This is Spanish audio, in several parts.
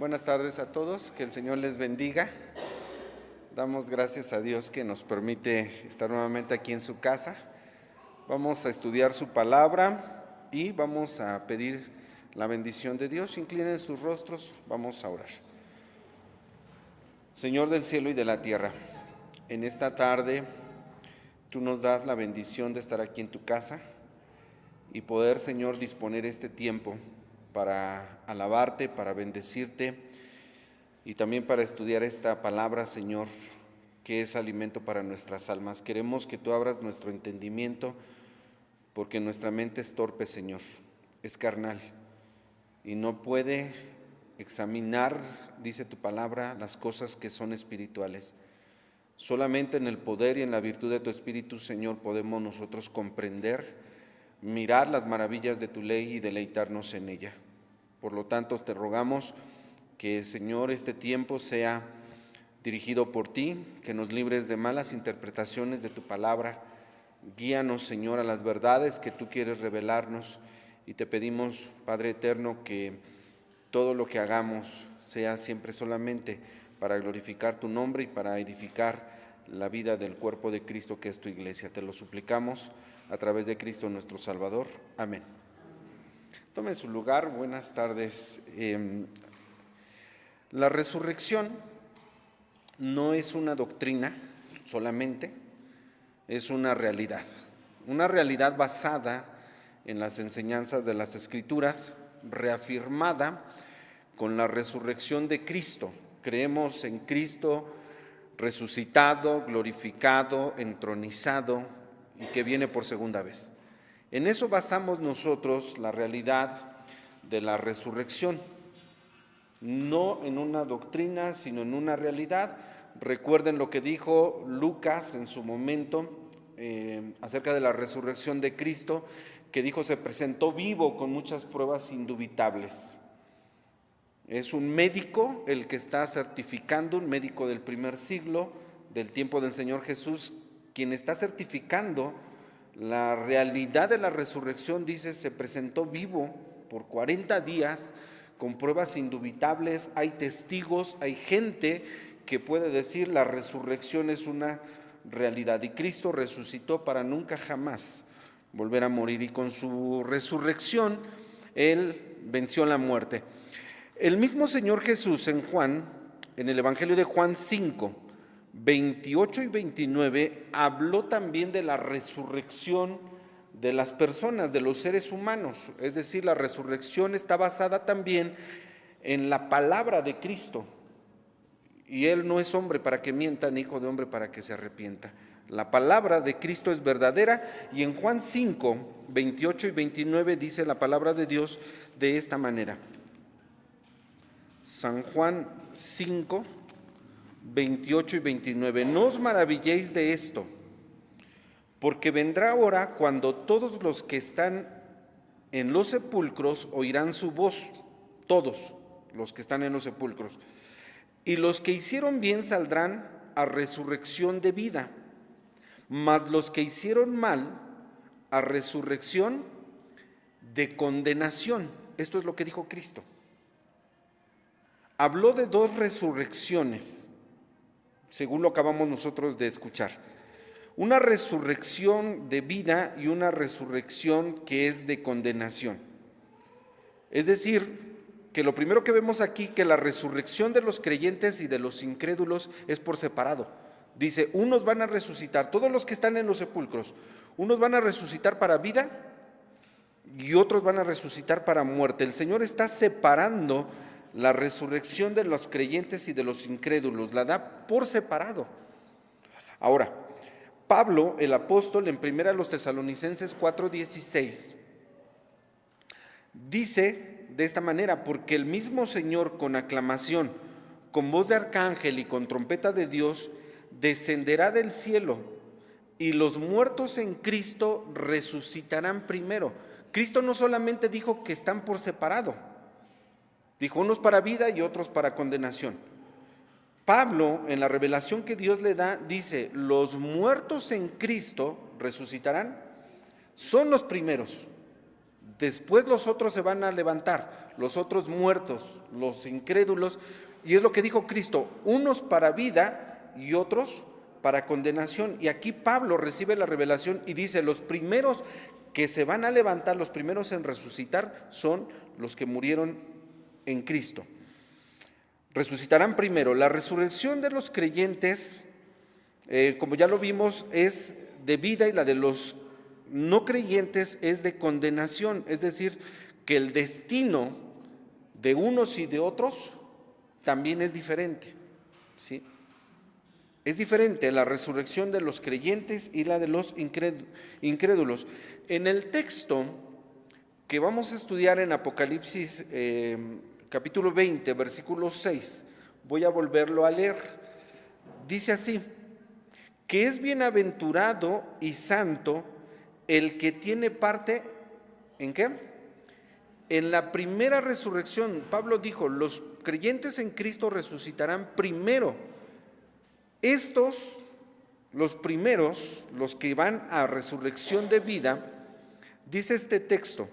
Buenas tardes a todos, que el Señor les bendiga. Damos gracias a Dios que nos permite estar nuevamente aquí en su casa. Vamos a estudiar su palabra y vamos a pedir la bendición de Dios. Inclinen sus rostros, vamos a orar. Señor del cielo y de la tierra, en esta tarde tú nos das la bendición de estar aquí en tu casa y poder, Señor, disponer este tiempo para alabarte, para bendecirte y también para estudiar esta palabra, Señor, que es alimento para nuestras almas. Queremos que tú abras nuestro entendimiento, porque nuestra mente es torpe, Señor, es carnal y no puede examinar, dice tu palabra, las cosas que son espirituales. Solamente en el poder y en la virtud de tu Espíritu, Señor, podemos nosotros comprender, mirar las maravillas de tu ley y deleitarnos en ella. Por lo tanto, te rogamos que, Señor, este tiempo sea dirigido por ti, que nos libres de malas interpretaciones de tu palabra. Guíanos, Señor, a las verdades que tú quieres revelarnos y te pedimos, Padre eterno, que todo lo que hagamos sea siempre solamente para glorificar tu nombre y para edificar la vida del cuerpo de Cristo que es tu iglesia. Te lo suplicamos a través de Cristo nuestro Salvador. Amén. Tomen su lugar. Buenas tardes. La resurrección no es una doctrina solamente, es una realidad basada en las enseñanzas de las Escrituras, reafirmada con la resurrección de Cristo. Creemos en Cristo resucitado, glorificado, entronizado y que viene por segunda vez. En eso basamos nosotros la realidad de la resurrección, no en una doctrina, sino en una realidad. Recuerden lo que dijo Lucas en su momento acerca de la resurrección de Cristo, que dijo: se presentó vivo con muchas pruebas indubitables. Es un médico el que está certificando, un médico del primer siglo, del tiempo del Señor Jesús, quien está certificando la realidad de la resurrección. Dice: se presentó vivo por 40 días con pruebas indubitables. Hay testigos, hay gente que puede decir la resurrección es una realidad y Cristo resucitó para nunca jamás volver a morir, y con su resurrección Él venció la muerte. El mismo Señor Jesús en el Evangelio de Juan 5, 28 y 29, habló también de la resurrección de las personas, de los seres humanos. Es decir, la resurrección está basada también en la palabra de Cristo. Y Él no es hombre para que mienta, ni hijo de hombre para que se arrepienta. La palabra de Cristo es verdadera, y en Juan 5, 28 y 29 dice la palabra de Dios de esta manera. San Juan 5, 28 y 29. No os maravilléis de esto, porque vendrá hora cuando todos los que están en los sepulcros oirán su voz, todos los que están en los sepulcros, y los que hicieron bien saldrán a resurrección de vida, mas los que hicieron mal a resurrección de condenación. Esto es lo que dijo Cristo. Habló de dos resurrecciones, según lo acabamos nosotros de escuchar. Una resurrección de vida y una resurrección que es de condenación. Es decir, que lo primero que vemos aquí, que la resurrección de los creyentes y de los incrédulos es por separado. Dice: unos van a resucitar, todos los que están en los sepulcros, unos van a resucitar para vida y otros van a resucitar para muerte. El Señor está separando la resurrección de los creyentes y de los incrédulos, la da por separado. Ahora, Pablo, el apóstol, en 1 Tesalonicenses 4:16, dice de esta manera: porque el mismo Señor, con aclamación, con voz de arcángel y con trompeta de Dios, descenderá del cielo, y los muertos en Cristo resucitarán primero. Cristo no solamente dijo que están por separado, dijo unos para vida y otros para condenación. Pablo, en la revelación que Dios le da, dice: los muertos en Cristo resucitarán, son los primeros. Después los otros se van a levantar, los otros muertos, los incrédulos, y es lo que dijo Cristo, unos para vida y otros para condenación. Y aquí Pablo recibe la revelación y dice, los primeros que se van a levantar, los primeros en resucitar, son los que murieron en Cristo. Resucitarán primero. La resurrección de los creyentes, como ya lo vimos, es de vida, y la de los no creyentes es de condenación, es decir, que el destino de unos y de otros también es diferente, ¿sí? Es diferente la resurrección de los creyentes y la de los incrédulos. En el texto que vamos a estudiar en Apocalipsis capítulo 20, versículo 6, voy a volverlo a leer. Dice así, que es bienaventurado y santo el que tiene parte, ¿en qué? En la primera resurrección. Pablo dijo, los creyentes en Cristo resucitarán primero. Estos, los primeros, los que van a resurrección de vida, dice este texto,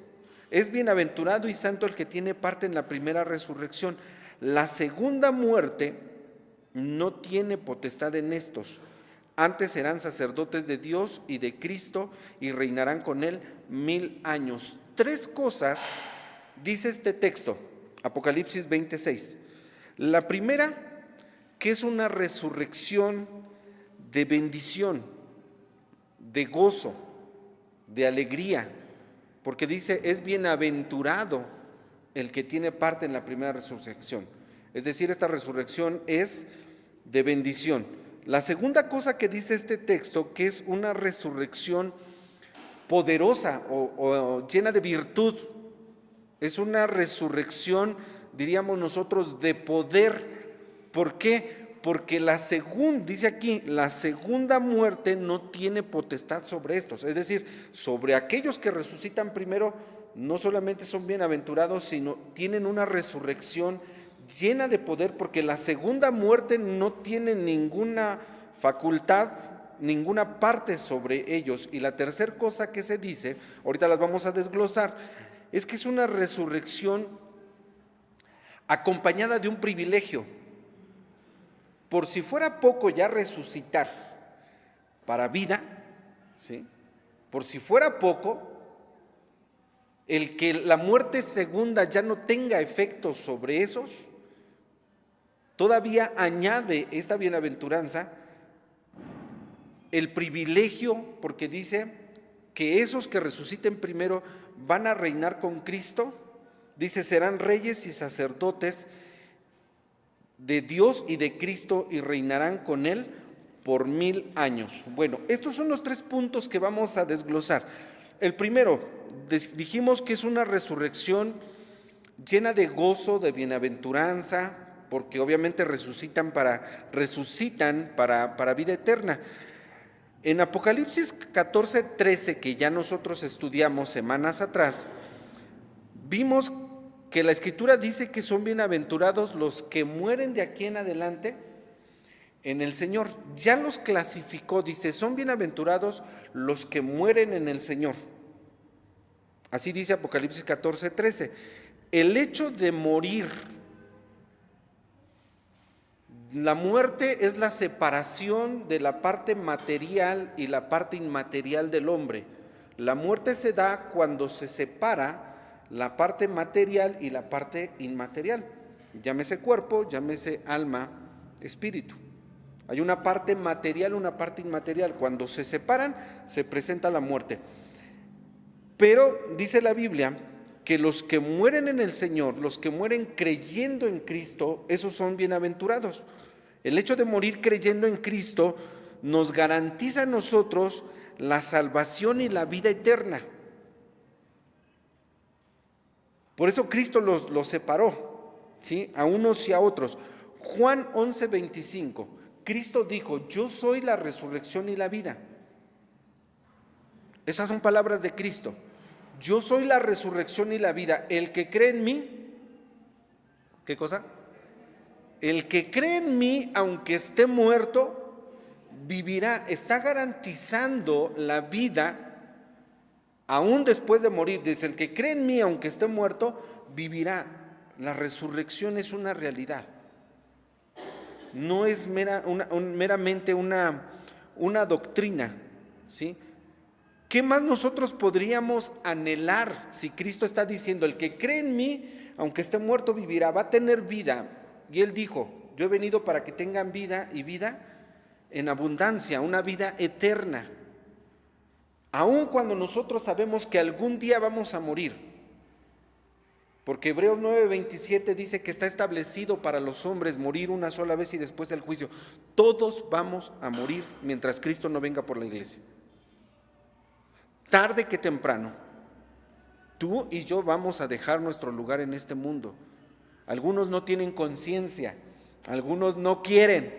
es bienaventurado y santo el que tiene parte en la primera resurrección. La segunda muerte no tiene potestad en estos. Antes serán sacerdotes de Dios y de Cristo y reinarán con él 1000 años. 3 cosas dice este texto, Apocalipsis 26. La primera, que es una resurrección de bendición, de gozo, de alegría, porque dice, es bienaventurado el que tiene parte en la primera resurrección. Es decir, esta resurrección es de bendición. La segunda cosa que dice este texto, que es una resurrección poderosa o llena de virtud, es una resurrección, diríamos nosotros, de poder. ¿Por qué? Porque dice aquí, la segunda muerte no tiene potestad sobre estos, es decir, sobre aquellos que resucitan primero, no solamente son bienaventurados, sino tienen una resurrección llena de poder, porque la segunda muerte no tiene ninguna facultad, ninguna parte sobre ellos. Y la tercera cosa que se dice, ahorita las vamos a desglosar, es que es una resurrección acompañada de un privilegio. Por si fuera poco ya resucitar para vida, ¿sí? Por si fuera poco, el que la muerte segunda ya no tenga efectos sobre esos, todavía añade esta bienaventuranza el privilegio, porque dice que esos que resuciten primero van a reinar con Cristo. Dice, serán reyes y sacerdotes de Dios y de Cristo y reinarán con él por 1000 años. Bueno, estos son los 3 puntos que vamos a desglosar. El primero, dijimos que es una resurrección llena de gozo, de bienaventuranza, porque obviamente resucitan para vida eterna. En Apocalipsis 14, 13, que ya nosotros estudiamos semanas atrás, vimos que la Escritura dice que son bienaventurados los que mueren de aquí en adelante en el Señor. Ya los clasificó, dice, son bienaventurados los que mueren en el Señor. Así dice Apocalipsis 14, 13. El hecho de morir, la muerte es la separación de la parte material y la parte inmaterial del hombre. La muerte se da cuando se separa la parte material y la parte inmaterial. Llámese cuerpo, llámese alma, espíritu. Hay una parte material, una parte inmaterial. Cuando se separan, se presenta la muerte. Pero dice la Biblia que los que mueren en el Señor, los que mueren creyendo en Cristo, esos son bienaventurados. El hecho de morir creyendo en Cristo nos garantiza a nosotros la salvación y la vida eterna. Por eso Cristo los separó, ¿sí? A unos y a otros. Juan 11, 25, Cristo dijo, yo soy la resurrección y la vida. Esas son palabras de Cristo. Yo soy la resurrección y la vida. El que cree en mí, ¿qué cosa? El que cree en mí, aunque esté muerto, vivirá. Está garantizando la vida aún después de morir. Dice, el que cree en mí, aunque esté muerto, vivirá. La resurrección es una realidad. No es meramente una doctrina, ¿sí? ¿Qué más nosotros podríamos anhelar si Cristo está diciendo, el que cree en mí, aunque esté muerto, vivirá, va a tener vida? Y Él dijo, yo he venido para que tengan vida y vida en abundancia, una vida eterna. Aun cuando nosotros sabemos que algún día vamos a morir, porque Hebreos 9:27 dice que está establecido para los hombres morir una sola vez y después del juicio. Todos vamos a morir mientras Cristo no venga por la iglesia. Tarde que temprano, tú y yo vamos a dejar nuestro lugar en este mundo. Algunos no tienen conciencia, algunos no quieren,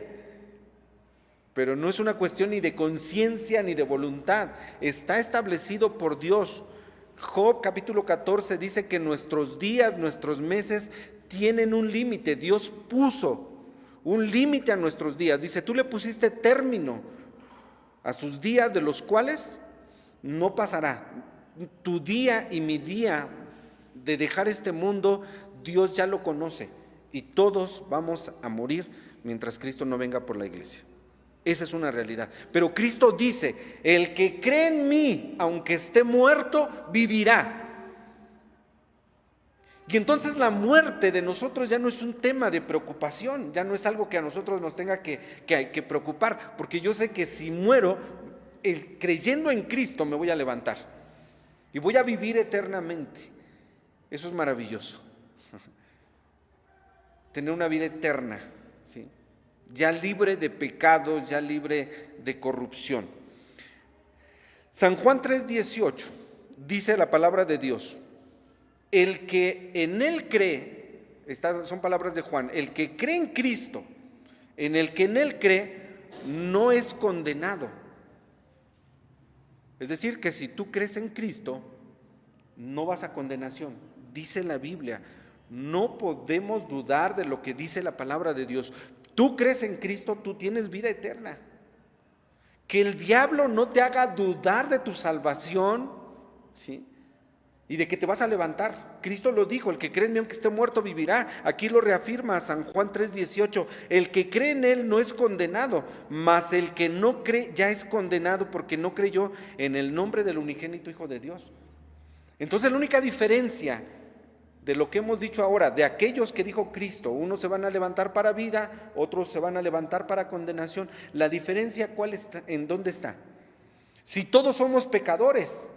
pero no es una cuestión ni de conciencia ni de voluntad. Está establecido por Dios. Job capítulo 14 dice que nuestros días, nuestros meses tienen un límite. Dios puso un límite a nuestros días. Dice, tú le pusiste término a sus días, de los cuales no pasará. Tu día y mi día de dejar este mundo, Dios ya lo conoce, y todos vamos a morir mientras Cristo no venga por la iglesia. Esa es una realidad. Pero Cristo dice, el que cree en mí, aunque esté muerto, vivirá. Y entonces la muerte de nosotros ya no es un tema de preocupación, ya no es algo que a nosotros nos tenga que preocupar, porque yo sé que si muero, creyendo en Cristo, me voy a levantar y voy a vivir eternamente. Eso es maravilloso. Tener una vida eterna, ¿sí? Ya libre de pecado, ya libre de corrupción. San Juan 3:18 dice la palabra de Dios, el que en Él cree, estas son palabras de Juan, el que cree en Cristo, en el que en Él cree, no es condenado. Es decir, que si tú crees en Cristo, no vas a condenación. Dice la Biblia, no podemos dudar de lo que dice la palabra de Dios. Tú crees en Cristo, tú tienes vida eterna. Que el diablo no te haga dudar de tu salvación, ¿sí? Y de que te vas a levantar. Cristo lo dijo, el que cree en mí aunque esté muerto vivirá. Aquí lo reafirma San Juan 3:18. El que cree en Él no es condenado, mas el que no cree ya es condenado porque no creyó en el nombre del unigénito Hijo de Dios. Entonces la única diferencia de lo que hemos dicho ahora, de aquellos que dijo Cristo, unos se van a levantar para vida, otros se van a levantar para condenación. La diferencia, ¿cuál está? ¿En dónde está? Si todos somos pecadores,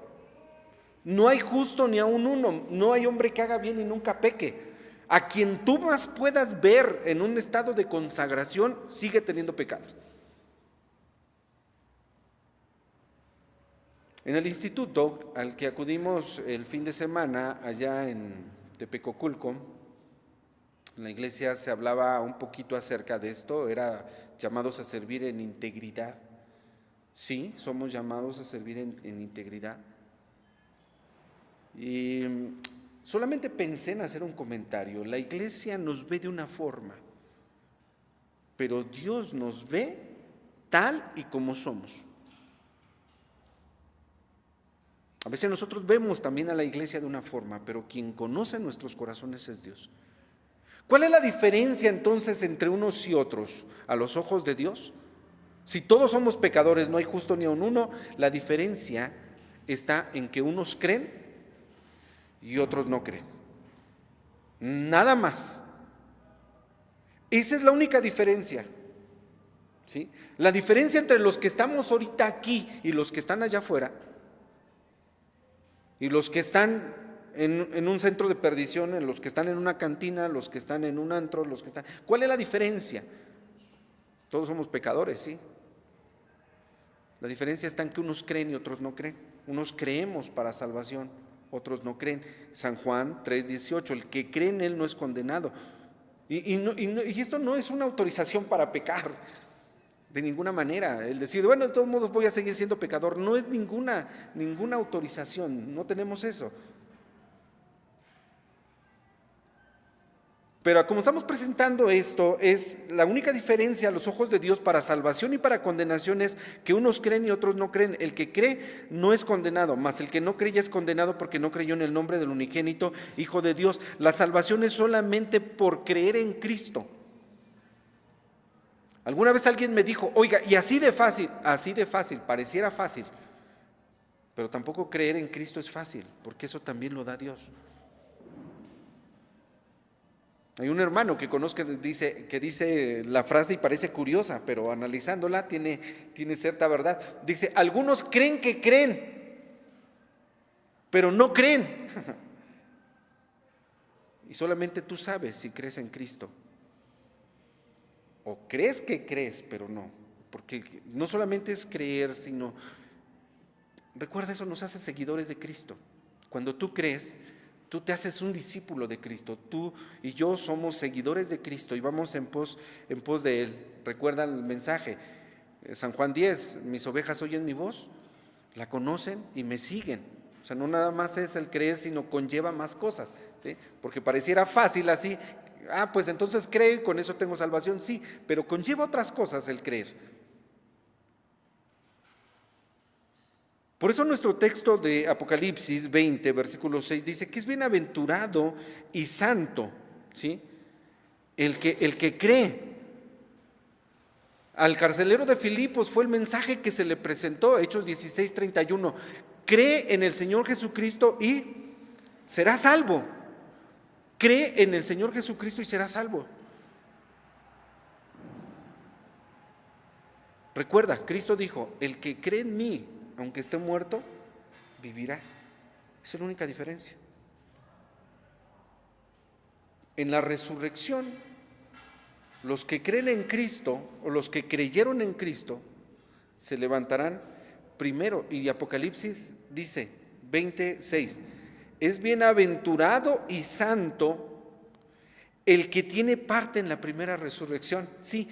no hay justo ni aun uno, no hay hombre que haga bien y nunca peque. A quien tú más puedas ver en un estado de consagración, sigue teniendo pecado. En el instituto al que acudimos el fin de semana allá en Tepecoculco, en la iglesia se hablaba un poquito acerca de esto, era llamados a servir en integridad. Sí, somos llamados a servir en integridad. Y solamente pensé en hacer un comentario. La iglesia nos ve de una forma, pero Dios nos ve tal y como somos. A veces nosotros vemos también a la iglesia de una forma, pero quien conoce nuestros corazones es Dios. ¿Cuál es la diferencia entonces entre unos y otros a los ojos de Dios? Si todos somos pecadores, no hay justo ni aun uno, la diferencia está en que unos creen y otros no creen. Nada más. Esa es la única diferencia, ¿sí? La diferencia entre los que estamos ahorita aquí y los que están allá afuera, y los que están en un centro de perdición, en los que están en una cantina, los que están en un antro, los que están... ¿Cuál es la diferencia? Todos somos pecadores, ¿sí? La diferencia está en que unos creen y otros no creen. Unos creemos para salvación, otros no creen. San Juan 3:18, el que cree en Él no es condenado. Y esto no es una autorización para pecar, de ninguna manera. El decir, bueno, de todos modos voy a seguir siendo pecador, no es ninguna autorización, no tenemos eso. Pero como estamos presentando esto, es la única diferencia a los ojos de Dios para salvación y para condenación es que unos creen y otros no creen. El que cree no es condenado, mas el que no cree ya es condenado porque no creyó en el nombre del unigénito Hijo de Dios. La salvación es solamente por creer en Cristo. Alguna vez alguien me dijo, oiga, y así de fácil, pareciera fácil, pero tampoco creer en Cristo es fácil, porque eso también lo da Dios. Hay un hermano que conozco que dice la frase y parece curiosa, pero analizándola tiene cierta verdad. Dice, algunos creen que creen, pero no creen. Y solamente tú sabes si crees en Cristo. O crees que crees, pero no. Porque no solamente es creer, sino, recuerda, eso nos hace seguidores de Cristo. Cuando tú crees, tú te haces un discípulo de Cristo. Tú y yo somos seguidores de Cristo y vamos en pos de Él. Recuerda el mensaje, San Juan 10, mis ovejas oyen mi voz, la conocen y me siguen. O sea, no nada más es el creer, sino conlleva más cosas, ¿sí? Porque pareciera fácil así, pues entonces creo y con eso tengo salvación, sí, pero conlleva otras cosas el creer. Por eso nuestro texto de Apocalipsis 20, versículo 6, dice que es bienaventurado y santo, ¿sí? El que cree. Al carcelero de Filipos fue el mensaje que se le presentó, Hechos 16, 31. Cree en el Señor Jesucristo y serás salvo. Cree en el Señor Jesucristo y serás salvo. Recuerda, Cristo dijo, el que cree en mí, aunque esté muerto, vivirá. Esa es la única diferencia. En la resurrección, los que creen en Cristo, o los que creyeron en Cristo, se levantarán primero. Y Apocalipsis dice, 26, es bienaventurado y santo el que tiene parte en la primera resurrección. Sí,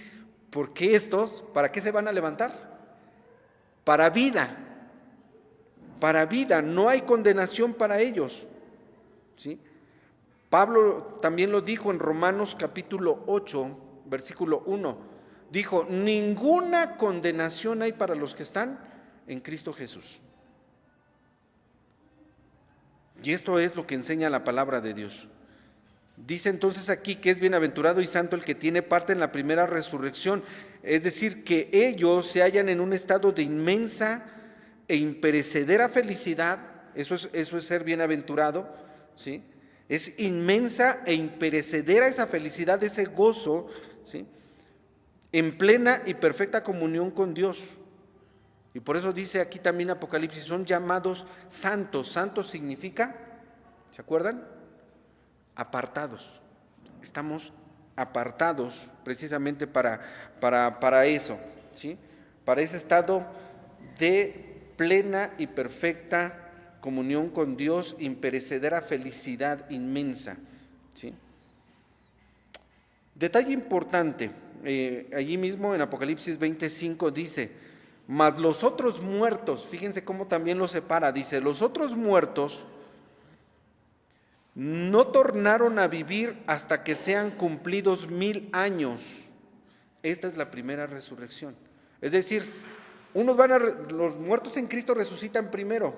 porque estos, ¿para qué se van a levantar? Para vida. Para vida, no hay condenación para ellos. ¿Sí? Pablo también lo dijo en Romanos capítulo 8, versículo 1. Dijo, ninguna condenación hay para los que están en Cristo Jesús. Y esto es lo que enseña la palabra de Dios. Dice entonces aquí que es bienaventurado y santo el que tiene parte en la primera resurrección. Es decir, que ellos se hallan en un estado de inmensa e imperecedera felicidad. Eso es ser bienaventurado, ¿sí? Es inmensa e imperecedera esa felicidad, ese gozo, ¿sí? En plena y perfecta comunión con Dios. Y por eso dice aquí también Apocalipsis, son llamados santos. Santos significa, ¿se acuerdan? Apartados. Estamos apartados precisamente para eso, ¿sí? Para ese estado de plena y perfecta comunión con Dios, imperecedera felicidad inmensa, ¿sí? Detalle importante, allí mismo en Apocalipsis 25 dice, mas los otros muertos, fíjense cómo también los separa, dice, los otros muertos no tornaron a vivir hasta que sean cumplidos 1000 años. Esta es la primera resurrección. Es decir, los muertos en Cristo resucitan primero.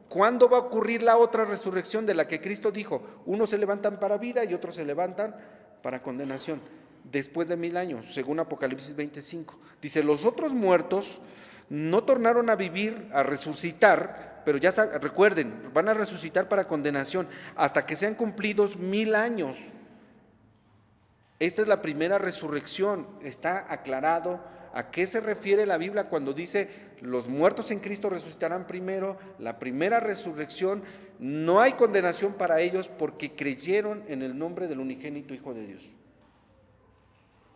¿Cuándo va a ocurrir la otra resurrección de la que Cristo dijo? Unos se levantan para vida y otros se levantan para condenación. Después de 1000 años, según Apocalipsis 25. Dice, los otros muertos no tornaron a vivir, a resucitar, pero ya recuerden, van a resucitar para condenación hasta que sean cumplidos 1000 años. Esta es la primera resurrección. Está aclarado a qué se refiere la Biblia cuando dice los muertos en Cristo resucitarán primero. La primera resurrección, no hay condenación para ellos porque creyeron en el nombre del unigénito Hijo de Dios.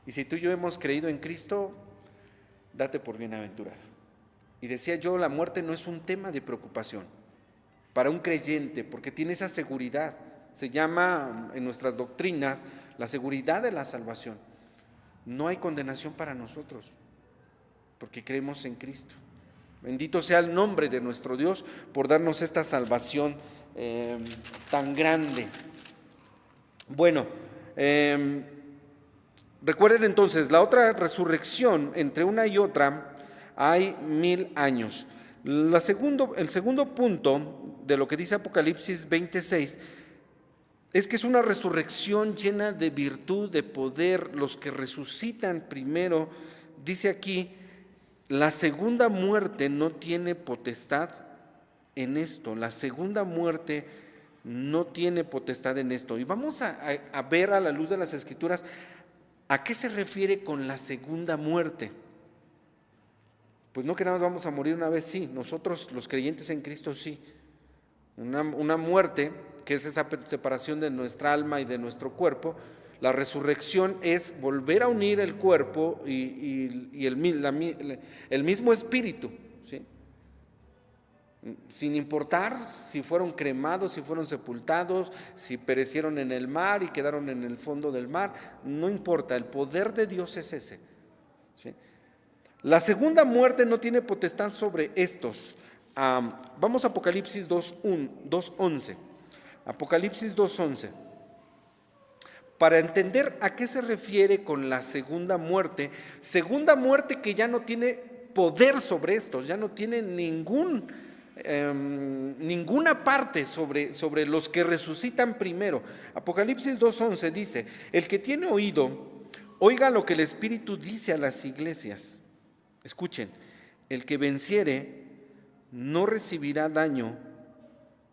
Y si tú y yo hemos creído en Cristo, date por bienaventurado. Y decía yo, la muerte no es un tema de preocupación para un creyente, porque tiene esa seguridad. Se llama en nuestras doctrinas la seguridad de la salvación. No hay condenación para nosotros, porque creemos en Cristo. Bendito sea el nombre de nuestro Dios por darnos esta salvación tan grande. Bueno, Recuerden entonces, la otra resurrección, entre una y otra hay 1000 años. El segundo punto de lo que dice Apocalipsis 26 es que es una resurrección llena de virtud, de poder. Los que resucitan primero, dice aquí, la segunda muerte no tiene potestad en esto. La segunda muerte no tiene potestad en esto. Y vamos a ver a la luz de las Escrituras a qué se refiere con la segunda muerte. Pues no que nada más vamos a morir una vez, sí. Nosotros, los creyentes en Cristo, sí. Una muerte, que es esa separación de nuestra alma y de nuestro cuerpo. La resurrección es volver a unir el cuerpo y el mismo espíritu, ¿sí? Sin importar si fueron cremados, si fueron sepultados, si perecieron en el mar y quedaron en el fondo del mar, no importa, el poder de Dios es ese, ¿sí? La segunda muerte no tiene potestad sobre estos. Vamos a Apocalipsis 2:11. Apocalipsis 2:11. Para entender a qué se refiere con la segunda muerte que ya no tiene poder sobre estos, ya no tiene ninguna parte sobre los que resucitan primero. Apocalipsis 2:11 dice: el que tiene oído, oiga lo que el Espíritu dice a las iglesias. Escuchen, el que venciere no recibirá daño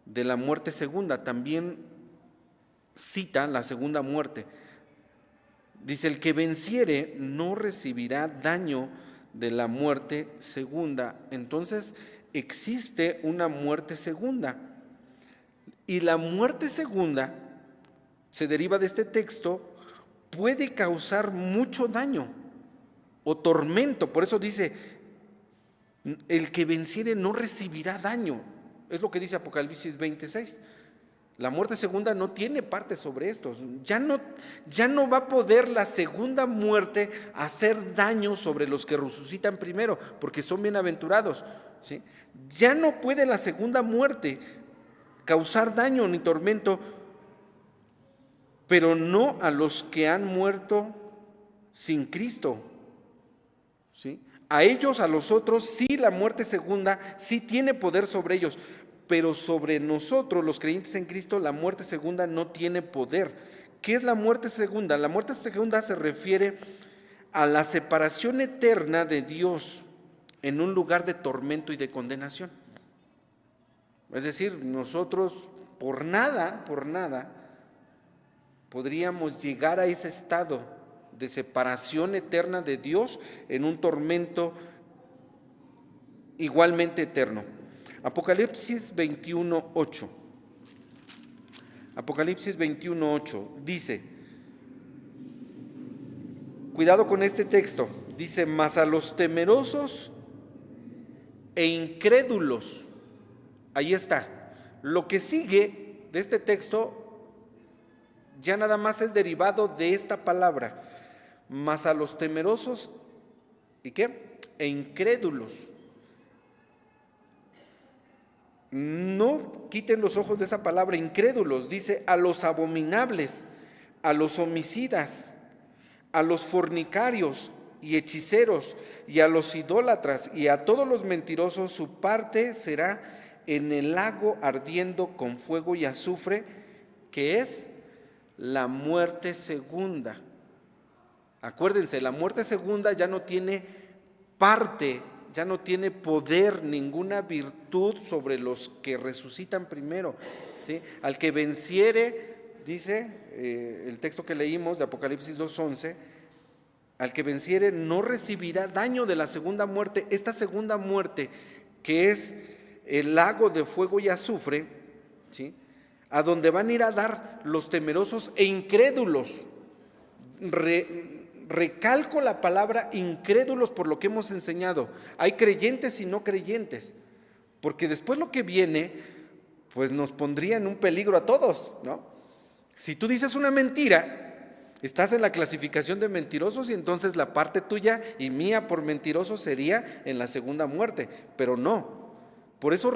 de la muerte segunda. También cita la segunda muerte. Dice, el que venciere no recibirá daño de la muerte segunda. Entonces, existe una muerte segunda. Y la muerte segunda, se deriva de este texto, puede causar mucho daño o tormento. Por eso dice, el que venciere no recibirá daño. Es lo que dice Apocalipsis 26. La muerte segunda no tiene parte sobre estos. Ya no va a poder la segunda muerte hacer daño sobre los que resucitan primero, porque son bienaventurados, ¿sí? Ya no puede la segunda muerte causar daño ni tormento, pero no a los que han muerto sin Cristo, ¿sí? A ellos, a los otros, sí, la muerte segunda sí tiene poder sobre ellos, pero sobre nosotros, los creyentes en Cristo, la muerte segunda no tiene poder. ¿Qué es la muerte segunda? La muerte segunda se refiere a la separación eterna de Dios en un lugar de tormento y de condenación. Es decir, nosotros por nada podríamos llegar a ese estado de separación eterna de Dios en un tormento igualmente eterno. Apocalipsis 21:8. Apocalipsis 21:8 dice, cuidado con este texto, dice, mas a los temerosos e incrédulos. Ahí está. Lo que sigue de este texto ya nada más es derivado de esta palabra. Mas a los temerosos, ¿y qué? E incrédulos. No quiten los ojos de esa palabra, incrédulos. Dice, a los abominables, a los homicidas, a los fornicarios y hechiceros, y a los idólatras, y a todos los mentirosos, su parte será en el lago ardiendo con fuego y azufre, que es la muerte segunda. Acuérdense, la muerte segunda ya no tiene parte, ya no tiene poder, ninguna virtud sobre los que resucitan primero, ¿sí? Al que venciere, dice el texto que leímos de Apocalipsis 2:11, al que venciere no recibirá daño de la segunda muerte. Esta segunda muerte, que es el lago de fuego y azufre, ¿sí?, a donde van a ir a dar los temerosos e incrédulos. Recalco la palabra incrédulos por lo que hemos enseñado. Hay creyentes y no creyentes, porque después lo que viene pues nos pondría en un peligro a todos, ¿no? Si tú dices una mentira, estás en la clasificación de mentirosos, y entonces la parte tuya y mía por mentiroso sería en la segunda muerte, pero no. Por eso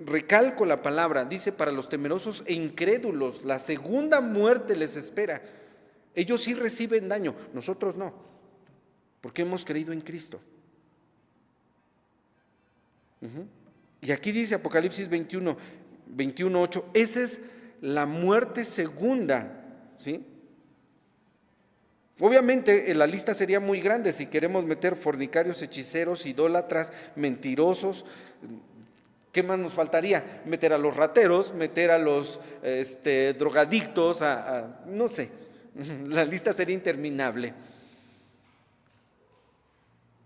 recalco la palabra, dice, para los temerosos e incrédulos, la segunda muerte les espera. Ellos sí reciben daño, nosotros no, porque hemos creído en Cristo. Y aquí dice Apocalipsis 21:8, esa es la muerte segunda, ¿sí? Obviamente la lista sería muy grande si queremos meter fornicarios, hechiceros, idólatras, mentirosos. ¿Qué más nos faltaría? Meter a los rateros, meter a los drogadictos, no sé, la lista sería interminable.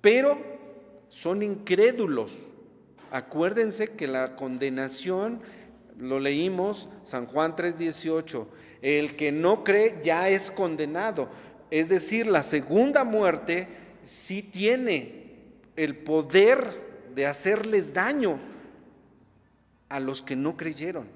Pero son incrédulos. Acuérdense que la condenación, lo leímos, San Juan 3:18, el que no cree ya es condenado. Es decir, la segunda muerte sí tiene el poder de hacerles daño a los que no creyeron.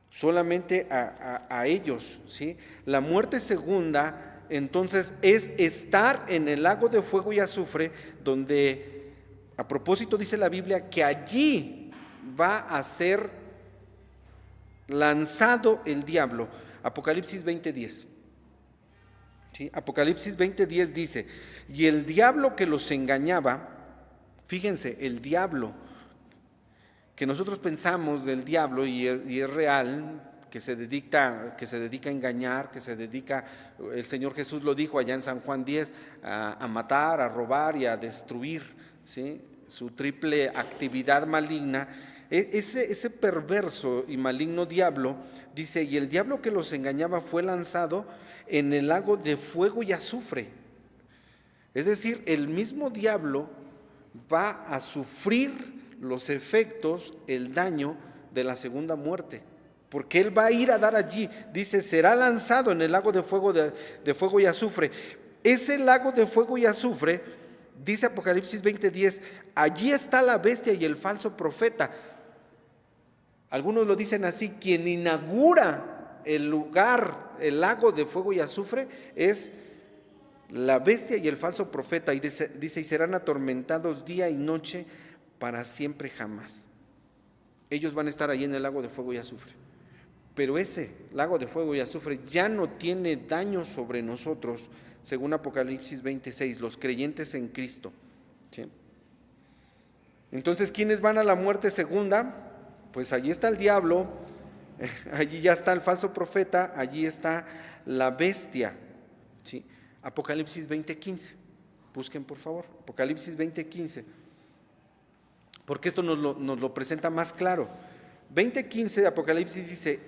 Solamente a ellos, ¿sí? La muerte segunda, entonces, es estar en el lago de fuego y azufre, donde, a propósito, dice la Biblia que allí va a ser lanzado el diablo. Apocalipsis 20:10. ¿Sí? Apocalipsis 20:10 dice, y el diablo que los engañaba, fíjense, el diablo, que nosotros pensamos del diablo y es real, que se dedica a engañar, el Señor Jesús lo dijo allá en San Juan 10, a matar, a robar y a destruir, ¿sí? Su triple actividad maligna. Ese perverso y maligno diablo, dice, y el diablo que los engañaba fue lanzado en el lago de fuego y azufre. Es decir, el mismo diablo va a sufrir los efectos, el daño de la segunda muerte, porque él va a ir a dar allí, dice, será lanzado en el lago de fuego y azufre. Ese lago de fuego y azufre, dice Apocalipsis 20:10, allí está la bestia y el falso profeta. Algunos lo dicen así, quien inaugura el lugar, el lago de fuego y azufre, es la bestia y el falso profeta, y dice, y serán atormentados día y noche para siempre jamás. Ellos van a estar ahí en el lago de fuego y azufre. Pero ese lago de fuego y azufre ya no tiene daño sobre nosotros, según Apocalipsis 20:6, los creyentes en Cristo. ¿Sí? Entonces, ¿quiénes van a la muerte segunda? Pues allí está el diablo, allí ya está el falso profeta, allí está la bestia. ¿Sí? Apocalipsis 20:15. Busquen por favor, Apocalipsis 20:15. Porque esto nos lo presenta más claro. 20:15 de Apocalipsis dice,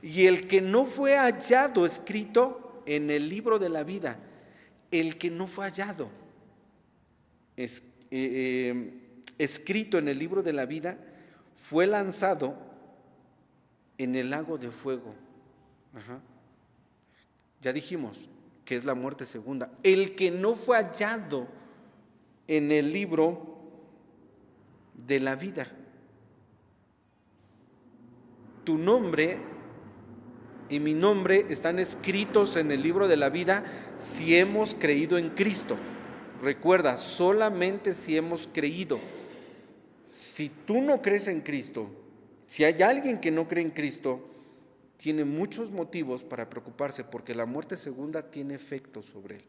y el que no fue hallado escrito en el libro de la vida, el que no fue hallado escrito en el libro de la vida, fue lanzado en el lago de fuego. Ya dijimos que es la muerte segunda. El que no fue hallado en el libro de la vida. Tu nombre y mi nombre están escritos en el libro de la vida si hemos creído en Cristo. Recuerda, solamente si hemos creído. Si tú no crees en Cristo, si hay alguien que no cree en Cristo, tiene muchos motivos para preocuparse, porque la muerte segunda tiene efectos sobre él.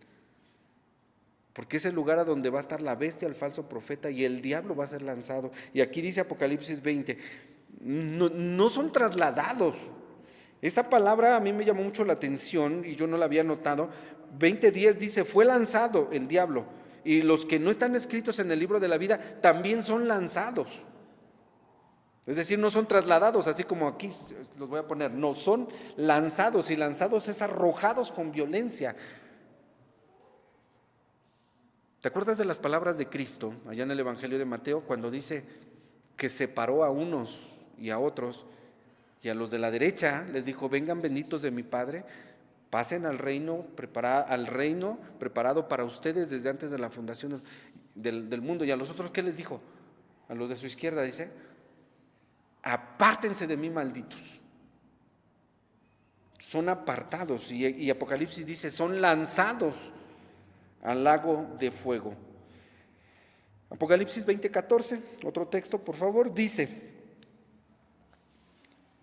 Porque es el lugar a donde va a estar la bestia, el falso profeta, y el diablo va a ser lanzado. Y aquí dice Apocalipsis 20, no son trasladados. Esa palabra a mí me llamó mucho la atención y yo no la había notado. 20:10 dice, fue lanzado el diablo, y los que no están escritos en el libro de la vida también son lanzados. Es decir, no son trasladados, así como aquí los voy a poner, no, son lanzados, y lanzados es arrojados con violencia. ¿Te acuerdas de las palabras de Cristo allá en el Evangelio de Mateo cuando dice que separó a unos y a otros, y a los de la derecha les dijo, vengan benditos de mi Padre, pasen al reino preparado para ustedes desde antes de la fundación del mundo? Y a los otros, ¿qué les dijo? A los de su izquierda dice, apártense de mí, malditos. Son apartados, y Apocalipsis dice, son lanzados al lago de fuego. Apocalipsis 20:14, otro texto por favor, dice,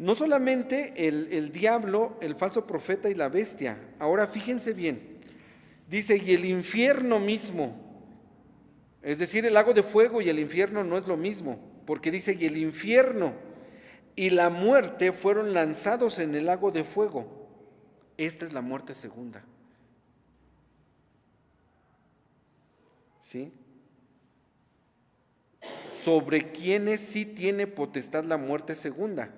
No solamente el diablo, el falso profeta y la bestia. Ahora fíjense bien. Dice, y el infierno mismo. Es decir, el lago de fuego y el infierno no es lo mismo. Porque dice, y el infierno y la muerte fueron lanzados en el lago de fuego. Esta es la muerte segunda. ¿Sí? Sobre quienes sí tiene potestad la muerte segunda.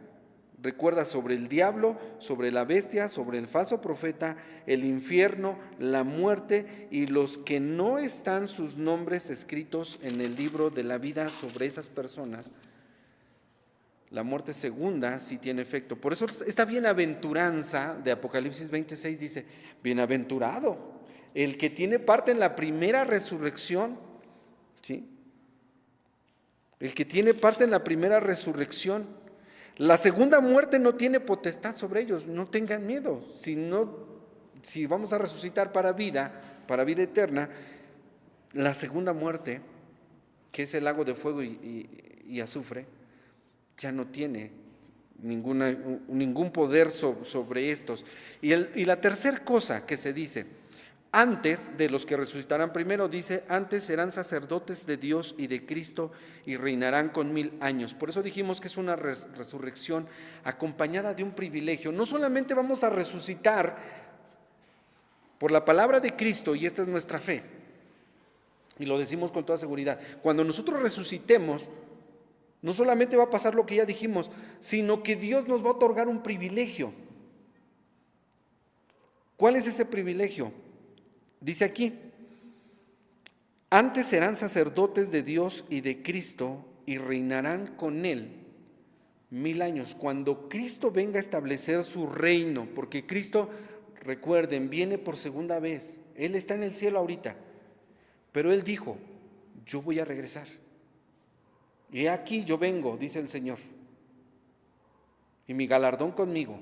Recuerda, sobre el diablo, sobre la bestia, sobre el falso profeta, el infierno, la muerte y los que no están sus nombres escritos en el libro de la vida. Sobre esas personas, la muerte segunda sí tiene efecto. Por eso esta bienaventuranza de Apocalipsis 26 dice, bienaventurado el que tiene parte en la primera resurrección, ¿sí? El que tiene parte en la primera resurrección. La segunda muerte no tiene potestad sobre ellos, no tengan miedo. Si vamos a resucitar para vida eterna, la segunda muerte, que es el lago de fuego y azufre, ya no tiene ningún poder sobre estos. Y la tercera cosa que se dice, antes de los que resucitarán primero, dice, antes serán sacerdotes de Dios y de Cristo y reinarán con 1000 años. Por eso dijimos que es una resurrección acompañada de un privilegio. No solamente vamos a resucitar por la palabra de Cristo, y esta es nuestra fe, y lo decimos con toda seguridad. Cuando nosotros resucitemos, no solamente va a pasar lo que ya dijimos, sino que Dios nos va a otorgar un privilegio. ¿Cuál es ese privilegio? Dice aquí, antes serán sacerdotes de Dios y de Cristo y reinarán con Él 1000 años. Cuando Cristo venga a establecer su reino, porque Cristo, recuerden, viene por segunda vez. Él está en el cielo ahorita, pero Él dijo, yo voy a regresar. Y aquí yo vengo, dice el Señor, y mi galardón conmigo.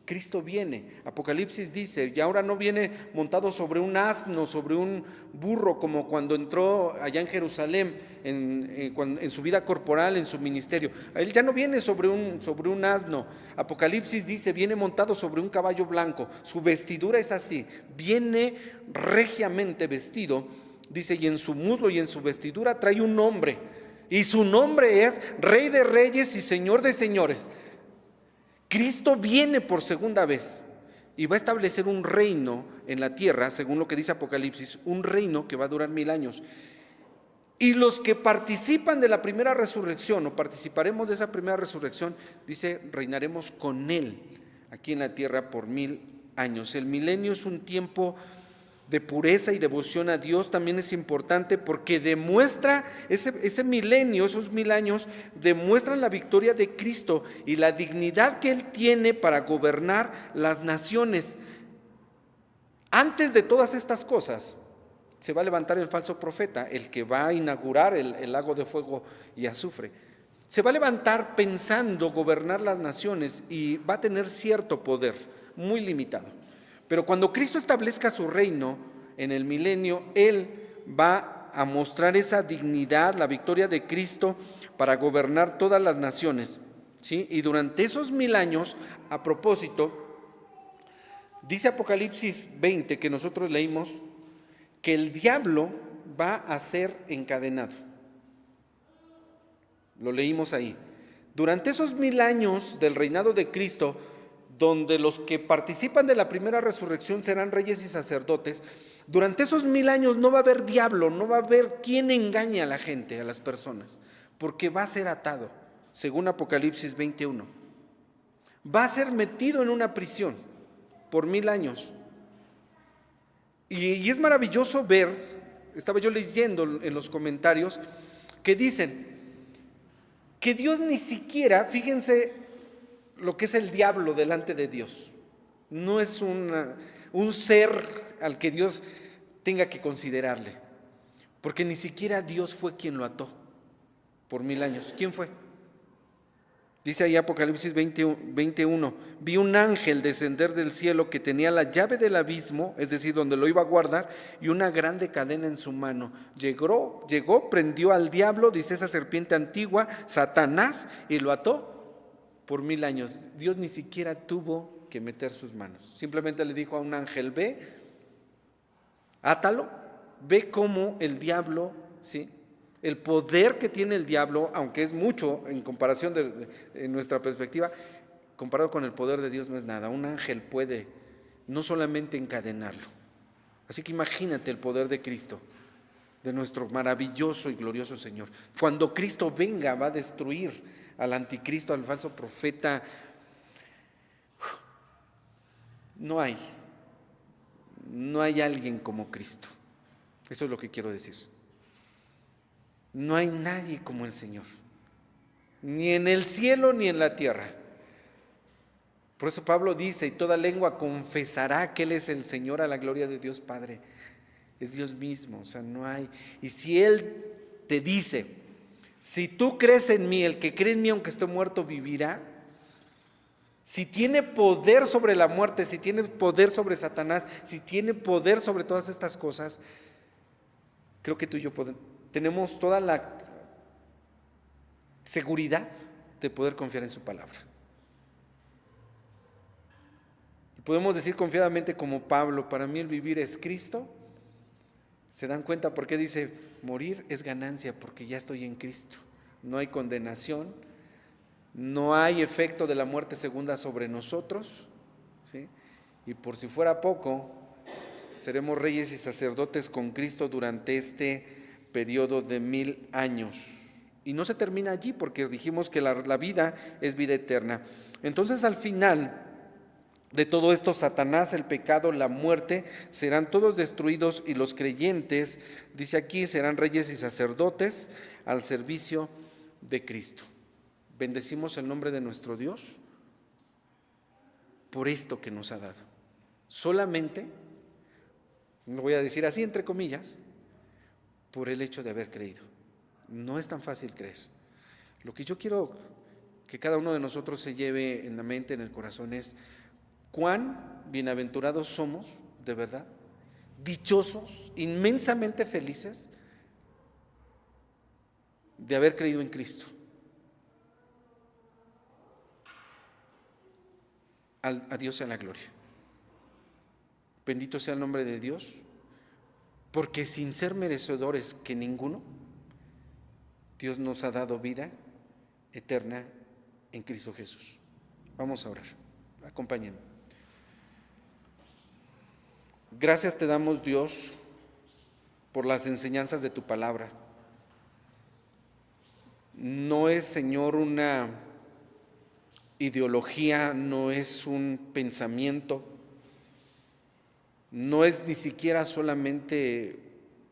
Cristo viene. Apocalipsis dice, y ahora no viene montado sobre un asno, sobre un burro, como cuando entró allá en Jerusalén, en su vida corporal, en su ministerio. Él ya no viene sobre un asno. Apocalipsis dice, viene montado sobre un caballo blanco. Su vestidura es así, viene regiamente vestido. Dice, y en su muslo y en su vestidura trae un nombre, y su nombre es Rey de Reyes y Señor de Señores. Cristo viene por segunda vez y va a establecer un reino en la tierra, según lo que dice Apocalipsis, un reino que va a durar 1000 años. Y los que participan de la primera resurrección, o participaremos de esa primera resurrección, dice, reinaremos con Él aquí en la tierra por 1000 años. El milenio es un tiempo de pureza y devoción a Dios. También es importante porque demuestra, ese milenio, esos 1000 años, demuestran la victoria de Cristo y la dignidad que Él tiene para gobernar las naciones. Antes de todas estas cosas, se va a levantar el falso profeta, el que va a inaugurar el lago de fuego y azufre. Se va a levantar pensando gobernar las naciones y va a tener cierto poder, muy limitado. Pero cuando Cristo establezca su reino en el milenio, Él va a mostrar esa dignidad, la victoria de Cristo para gobernar todas las naciones, ¿sí? Y durante esos 1000 años, a propósito, dice Apocalipsis 20, que nosotros leímos, que el diablo va a ser encadenado. Lo leímos ahí. Durante esos 1000 años del reinado de Cristo, donde los que participan de la primera resurrección serán reyes y sacerdotes, durante esos 1000 años no va a haber diablo, no va a haber quien engañe a la gente, a las personas, porque va a ser atado, según Apocalipsis 21. Va a ser metido en una prisión por 1000 años. Y es maravilloso ver, estaba yo leyendo en los comentarios, que dicen que Dios ni siquiera, fíjense, lo que es el diablo delante de Dios. No es un ser al que Dios tenga que considerarle, porque ni siquiera Dios fue quien lo ató por 1000 años. ¿Quién fue? Dice ahí Apocalipsis 21, vi un ángel descender del cielo que tenía la llave del abismo, es decir, donde lo iba a guardar, y una grande cadena en su mano. Llegó, prendió al diablo, dice esa serpiente antigua, Satanás, y lo ató por 1000 años. Dios ni siquiera tuvo que meter sus manos. Simplemente le dijo a un ángel, ve, átalo, ve cómo el diablo, ¿sí?, el poder que tiene el diablo, aunque es mucho en comparación en nuestra perspectiva, comparado con el poder de Dios no es nada. Un ángel puede no solamente encadenarlo. Así que imagínate el poder de Cristo, de nuestro maravilloso y glorioso Señor. Cuando Cristo venga, va a destruir al anticristo, al falso profeta. No hay alguien como Cristo. Eso es lo que quiero decir. No hay nadie como el Señor, ni en el cielo ni en la tierra. Por eso Pablo dice, y toda lengua confesará que Él es el Señor, a la gloria de Dios Padre. Es Dios mismo, o sea, no hay. Y si Él te dice, si tú crees en mí, el que cree en mí aunque esté muerto vivirá, si tiene poder sobre la muerte, si tiene poder sobre Satanás, si tiene poder sobre todas estas cosas, creo que tú y yo tenemos toda la seguridad de poder confiar en su palabra. Y podemos decir confiadamente como Pablo, para mí el vivir es Cristo. ¿Se dan cuenta por qué dice morir es ganancia? Porque ya estoy en Cristo. No hay condenación, no hay efecto de la muerte segunda sobre nosotros, ¿sí? Y por si fuera poco, seremos reyes y sacerdotes con Cristo durante este periodo de 1000 años. Y no se termina allí, porque dijimos que la vida es vida eterna. Entonces, al final de todo esto, Satanás, el pecado, la muerte, serán todos destruidos, y los creyentes, dice aquí, serán reyes y sacerdotes al servicio de Cristo. Bendecimos el nombre de nuestro Dios por esto que nos ha dado. Solamente, lo voy a decir así entre comillas, por el hecho de haber creído. No es tan fácil creer. Lo que yo quiero que cada uno de nosotros se lleve en la mente, en el corazón, es cuán bienaventurados somos, de verdad, dichosos, inmensamente felices de haber creído en Cristo. A Dios sea la gloria. Bendito sea el nombre de Dios, porque sin ser merecedores que ninguno, Dios nos ha dado vida eterna en Cristo Jesús. Vamos a orar. Acompáñenme. Gracias te damos, Dios, por las enseñanzas de tu palabra. No es, Señor, una ideología, no es un pensamiento, no es ni siquiera solamente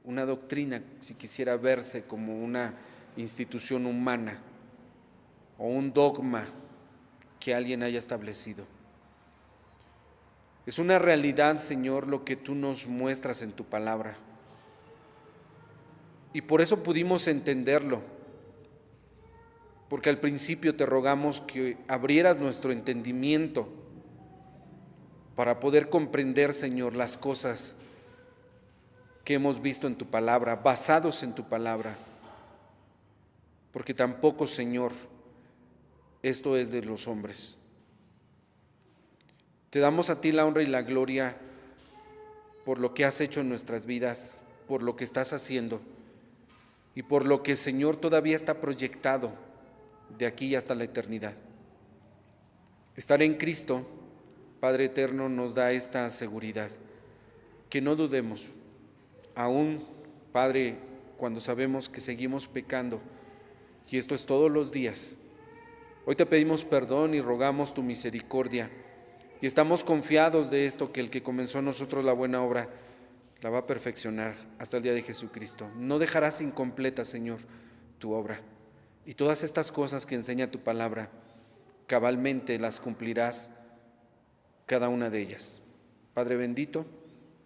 una doctrina, si quisiera verse como una institución humana o un dogma que alguien haya establecido. Es una realidad, Señor, lo que tú nos muestras en tu palabra. Y por eso pudimos entenderlo, porque al principio te rogamos que abrieras nuestro entendimiento para poder comprender, Señor, las cosas que hemos visto en tu palabra, basados en tu palabra, porque tampoco, Señor, esto es de los hombres. Te damos a ti la honra y la gloria por lo que has hecho en nuestras vidas, por lo que estás haciendo y por lo que, Señor, todavía está proyectado de aquí hasta la eternidad. Estar en Cristo, Padre eterno, nos da esta seguridad, que no dudemos, aún, Padre, cuando sabemos que seguimos pecando, y esto es todos los días. Hoy te pedimos perdón y rogamos tu misericordia, y estamos confiados de esto, que el que comenzó en nosotros la buena obra la va a perfeccionar hasta el día de Jesucristo. No dejarás incompleta, Señor, tu obra, y todas estas cosas que enseña tu palabra, cabalmente las cumplirás, cada una de ellas. Padre bendito,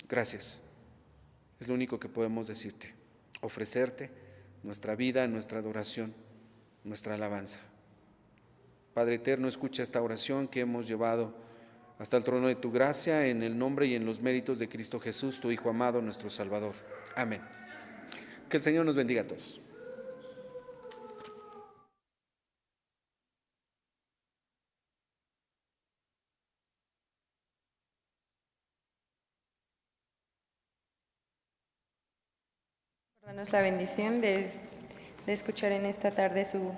gracias. Es lo único que podemos decirte, ofrecerte nuestra vida, nuestra adoración, nuestra alabanza. Padre eterno, escucha esta oración que hemos llevado hasta el trono de tu gracia, en el nombre y en los méritos de Cristo Jesús, tu Hijo amado, nuestro Salvador. Amén. Que el Señor nos bendiga a todos. Danos la bendición de escuchar en esta tarde su